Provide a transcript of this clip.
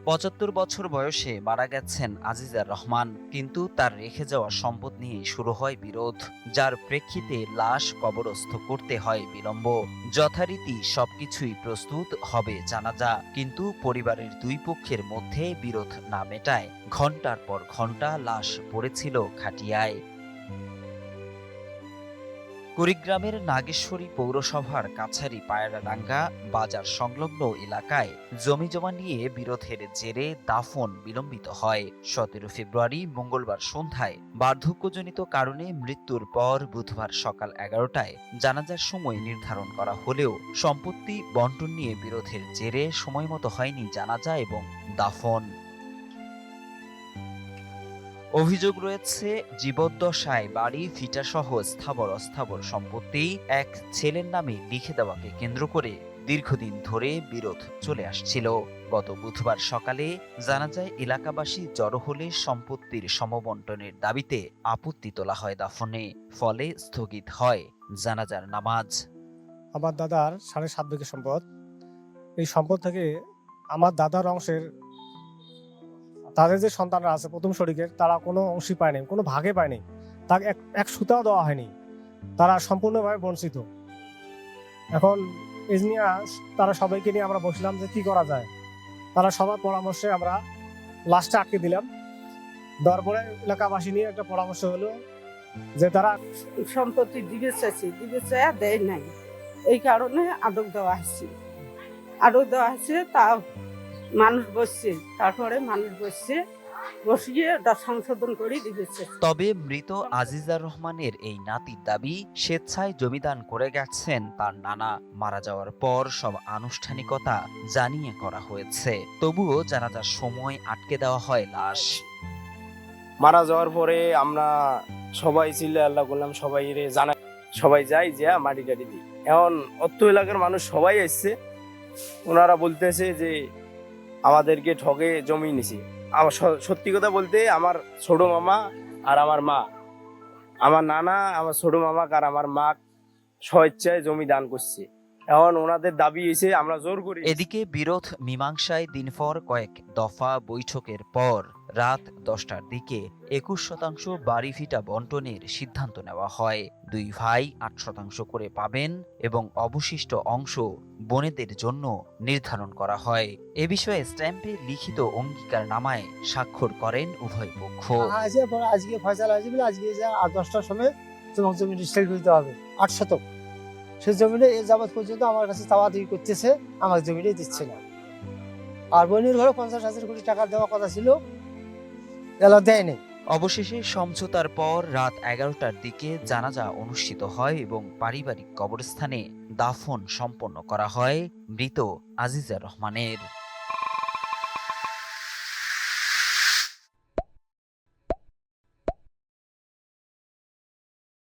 ৭৫ বছর বয়সে মারা গেছেন আজিজার রহমান, কিন্তু তার রেখে যাওয়া সম্পদ নিয়ে শুরু হয় বিরোধ, যার প্রেক্ষিতে লাশ কবরস্থ করতে হয় বিলম্ব। যথারীতি সবকিছুই প্রস্তুত হবে জানাজা, কিন্তু পরিবারের দুই পক্ষের মধ্যে বিরোধ না মেটায় ঘণ্টার পর ঘণ্টা লাশ পড়েছিল খাটিয়ায়। কুড়িগ্রামের নাগেশ্বরী পৌরসভার কাছারি পায়রাডাঙ্গা বাজার সংলগ্ন এলাকায় জমিজমা নিয়ে বিরোধের জেরে দাফন বিলম্বিত হয়। ১৭ ফেব্রুয়ারি মঙ্গলবার সন্ধ্যায় বার্ধক্যজনিত কারণে মৃত্যুর পর বুধবার সকাল ১১টায় জানাজার সময় নির্ধারণ করা হলেও সম্পত্তি বণ্টন নিয়ে বিরোধের জেরে সময়মতো হয়নি জানাজা এবং দাফন। অভিযোগ রয়েছে, জীবদ্দশায় বাড়ি ভিটাসহ স্থাবর অস্থাবর সম্পত্তি এক ছেলের নামে লিখে দেওয়াকে কেন্দ্র করে দীর্ঘদিন ধরে বিরোধ চলে আসছিল। গত বুধবার সকালে জানাজায় এলাকাবাসী জড়ো হলে সম্পত্তির সমবণ্টনের দাবিতে আপত্তি তোলা হয় দাফনে, ফলে স্থগিত হয় জানাজার নামাজ। আমার দাদার ৭.৫ বিঘা সম্পদ। এই সম্পদ থেকে আমার দাদার অংশের তাদের যে সন্তানরা আছে প্রথম শরিকের, তারা কোনো অংশই পায়নি, কোনো ভাগে পায়নি। তাকে এক সুতাও দেওয়া হয়নি। তারা সম্পূর্ণভাবে বঞ্চিত। এখন এই নিয়ে তারা সবাইকে নিয়ে আমরা বসলাম যে কি করা যায়। তারা সবার পরামর্শে আমরা লাস্টে আটকে দিলাম। তারপরে এলাকাবাসী নিয়ে একটা পরামর্শ হলো যে তারা সম্পত্তি দিবে চাইছে, দিবে চাইয়া দেয় নাই, এই কারণে আটক দেওয়া হয়েছে। তা মানুষ বসছে, তারপরে মানুষ বসিয়ে ওটা সংশোধন করে দিয়েছে। তবে মৃত আজিজার রহমানের এই নাতির দাবি, স্বেচ্ছায় জমিদান করে গেছেন তার নানা। মারা যাওয়ার পর সব আনুষ্ঠানিকতা জানিয়ে করা হয়েছে, তবুও জানাজার সময় আটকে দেওয়া হয় লাশ। মারা যাওয়ার পরে আমরা সবাই চিল্লা আল্লাহ করলাম, সবাই রে জানাই, সবাই যাই যে মাটি টাটি দিই। এখন অত এলাকার মানুষ সবাই এসছে, ওনারা বলতেছে যে আমাদেরকে ঠগে জমি নিছে। আমার সত্যি কথা বলতে আমার ছোট মামা আর আমার মা, আমার নানা আমার ছোট মামা আর আমার মা স্বেচ্ছায় জমি দান করছে। এখন ওনাদের দাবি এসে আমরা জোর করি। এদিকে বিরোধ মীমাংসায় দিনভর কয়েক দফা বৈঠকের পর রাত 10টার দিকে 21% বাড়ি ভিটা বণ্টনের সিদ্ধান্ত নেওয়া হয়। দুই ভাই 8% করে পাবেন এবং অবশিষ্ট অংশ বোনেদের জন্য নির্ধারণ করা হয়। এ বিষয়ে স্ট্যাম্পে লিখিত অঙ্গীকার নামায় স্বাক্ষর করেন উভয় পক্ষ। আজকে ফয়সালা হয়েছে বলে আজকে 10টার সময় তোমার জমি রেজিস্ট্রি করতে হবে 8 শতক। সেই জমিটা এ যাবৎ পর্যন্ত আমার কাছে চাওয়া-দাওয়ি করতেছে, আমার জমিটাই দিচ্ছে না। আর বোনের ঘরে 50,000 কোটি টাকা দেওয়ার কথা ছিল, এলা দেয়নি। অবশেষে সমঝোতার পর রাত 11টার দিকে জানাজা অনুষ্ঠিত হয় এবং পারিবারিক কবরস্থানে দাফন সম্পন্ন করা হয় মৃত আজিজার রহমানের।